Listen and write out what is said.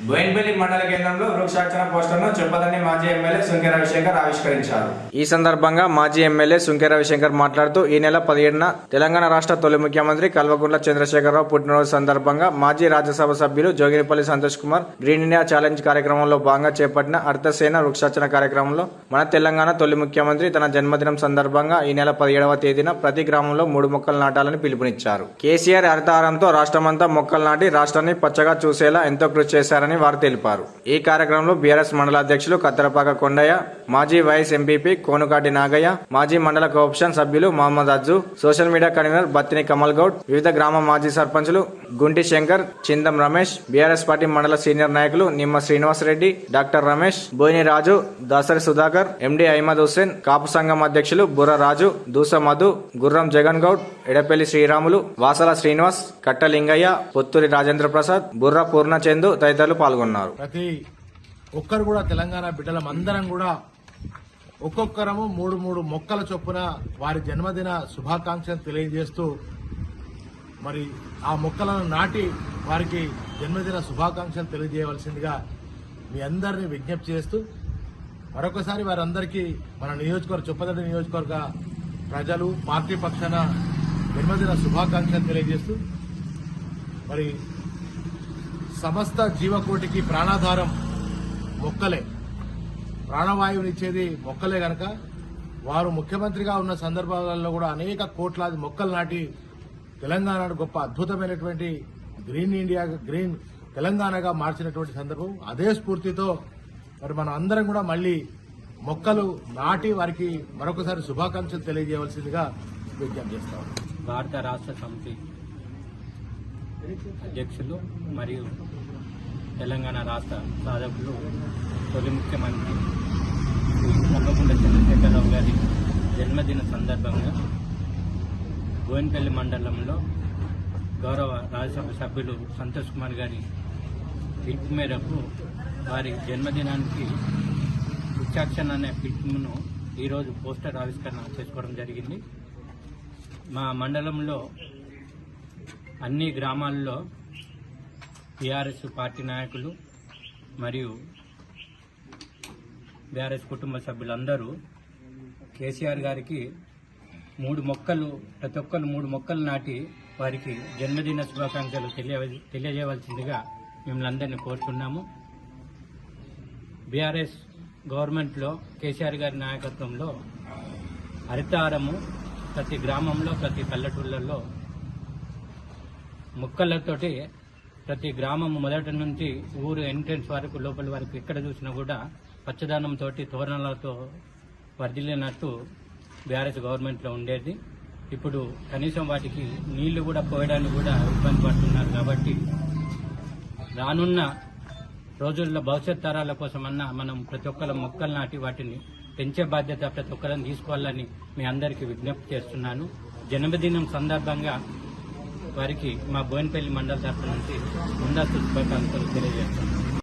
బోయిన్పల్లి మండల కేంద్రంలో వృక్షార్చన పోస్టర్ను చెప్పదని మాజీ ఎమ్మెల్యే సుంకె రవిశంకర్ ఆవిష్కరించారు. ఈ సందర్భంగా మాజీ ఎమ్మెల్యే సుంకె రవిశంకర్ మాట్లాడుతూ ఈ నెల 17న తెలంగాణ రాష్ట్ర తొలి ముఖ్యమంత్రి కల్వకుంట్ల చంద్రశేఖరరావు పుట్టినరోజు సందర్భంగా మాజీ రాజ్యసభ సభ్యులు Joginipalli Santosh Kumar green India challenge కార్యక్రమంలో భాగంగా చేపట్టిన అర్థసేన వృక్షార్చన కార్యక్రమంలో మన తెలంగాణ తొలి ముఖ్యమంత్రి తన జన్మదినం సందర్భంగా ఈ నెల 17వ తేదీన ప్రతి గ్రామంలో 3 మొక్కలు నాటాలని పిలుపునిచ్చారు. కేసీఆర్ హరితహారంతో రాష్ట్రమంతా మొక్కలు నాటి రాష్ట్రాన్ని పచ్చగా చూసేలా ఎంతో కృషి చేశారని వారు తెలిపారు. ఈ కార్యక్రమంలో బీఆర్ఎస్ మండల అధ్యక్షులు కత్తెరపాక కొండయ్య, మాజీ వైస్ ఎంపీపీ కోనుకాటి నాగయ్య, మాజీ మండల కోఆప్షన్ సభ్యులు Mohammed Ajju, social media convenor Battini Kamal Goud, వివిధ గ్రామ మాజీ సర్పంచులు గుంటి శంకర్, చిందం రమేష్, బీఆర్ఎస్ పార్టీ మండల సీనియర్ నాయకులు నిమ్మ శ్రీనివాసరెడ్డి, డాక్టర్ రమేష్, బోయిని రాజు, దాసరి సుధాకర్, ఎండి అహ్మద్ హుస్సేన్, కాపు సంఘం అధ్యక్షులు బుర్ర రాజు, దూస మధు, గుర్రం జగన్ గౌడ్, ఎడపల్లి శ్రీరాములు, వాసల శ్రీనివాస్, కట్టలింగయ్య, పొత్తూరి రాజేంద్ర ప్రసాద్, బుర్ర పూర్ణచందు తదితరులు పాల్గొన్నారు. ప్రతి ఒక్కరు కూడా తెలంగాణ బిడ్డలం అందరం కూడా ఒక్కొక్కరము 3 మొక్కల చొప్పున వారి జన్మదిన శుభాకాంక్షలు తెలియజేస్తూ మరి ఆ మొక్కలను నాటి వారికి జన్మదిన శుభాకాంక్షలు తెలియజేయవలసిందిగా మీ అందరినీ విజ్ఞప్తి చేస్తూ మరొకసారి వారందరికీ మన చొప్పదండి నియోజకవర్గ ప్రజలు పార్టీ పక్షాన జన్మదిన శుభాకాంక్షలు తెలియజేస్తూ మరి సమస్త జీవకోటికి ప్రాణాధారం మొక్కలే, ప్రాణవాయువునిచ్చేది మొక్కలే గనక వారు ముఖ్యమంత్రిగా ఉన్న సందర్భాలలో కూడా అనేక కోట్లాది మొక్కలు నాటి తెలంగాణను గొప్ప అద్భుతమైనటువంటి గ్రీన్ తెలంగాణగా మార్చినటువంటి సందర్భం. అదే స్ఫూర్తితో మరి మనం అందరం కూడా మళ్లీ మొక్కలు నాటి వారికి మరొకసారి శుభాకాంక్షలు తెలియజేయవలసిందిగా విజ్ఞప్తి చేస్తాం. భారత రాష్ట్ర సమితి అధ్యక్షులు మరియు తెలంగాణ రాష్ట్ర సాధకులు తొలి ముఖ్యమంత్రి శ్రీ కల్వకుంట్ల చంద్రశేఖరరావు గారి జన్మదిన సందర్భంగా బోయిన్పల్లి మండలంలో గౌరవ రాజ్యసభ సభ్యులు సంతోష్ కుమార్ గారి పిలుపు మేరకు వారి జన్మదినానికి వృక్షార్చన అనే పిలుపును ఈరోజు పోస్టర్ ఆవిష్కరణ చేసుకోవడం జరిగింది. మా మండలంలో అన్ని గ్రామాల్లో టీఆర్ఎస్ పార్టీ నాయకులు మరియు బీఆర్ఎస్ కుటుంబ సభ్యులందరూ కేసీఆర్ గారికి 3 మొక్కలు ప్రతి ఒక్కరు 3 మొక్కలు నాటి వారికి జన్మదిన శుభాకాంక్షలు తెలియజేయవలసిందిగా మిమ్మల్ని అందరినీ కోరుతున్నాము. బీఆర్ఎస్ గవర్నమెంట్లో కేసీఆర్ గారి నాయకత్వంలో హరితహారము ప్రతి గ్రామంలో ప్రతి పల్లెటూళ్ళల్లో మొక్కలతోటి ప్రతి గ్రామం మొదటి నుంచి ఊరు ఎంట్రెన్స్ వరకు లోపల వరకు ఎక్కడ చూసినా కూడా పచ్చదనంతో తోరణాలతో వర్ధిల్లినట్టు బీఆర్ఎస్ గవర్నమెంట్లో ఉండేది. ఇప్పుడు కనీసం వాటికి నీళ్లు కూడా పోయడానికి కూడా ఇబ్బంది పడుతున్నారు. కాబట్టి రానున్న రోజుల్లో భవిష్యత్ తరాల కోసమన్నా మనం ప్రతి ఒక్కరు మొక్కలు నాటి వాటిని పెంచే బాధ్యత ప్రతి ఒక్కరిని తీసుకోవాలని మీ అందరికీ విజ్ఞప్తి చేస్తున్నాను. జన్మదినం సందర్భంగా వారికి మా బోయిన్పల్లి మండల తరఫు నుంచి ముందస్తు శుభాకాంక్షలు తెలియజేస్తున్నాను.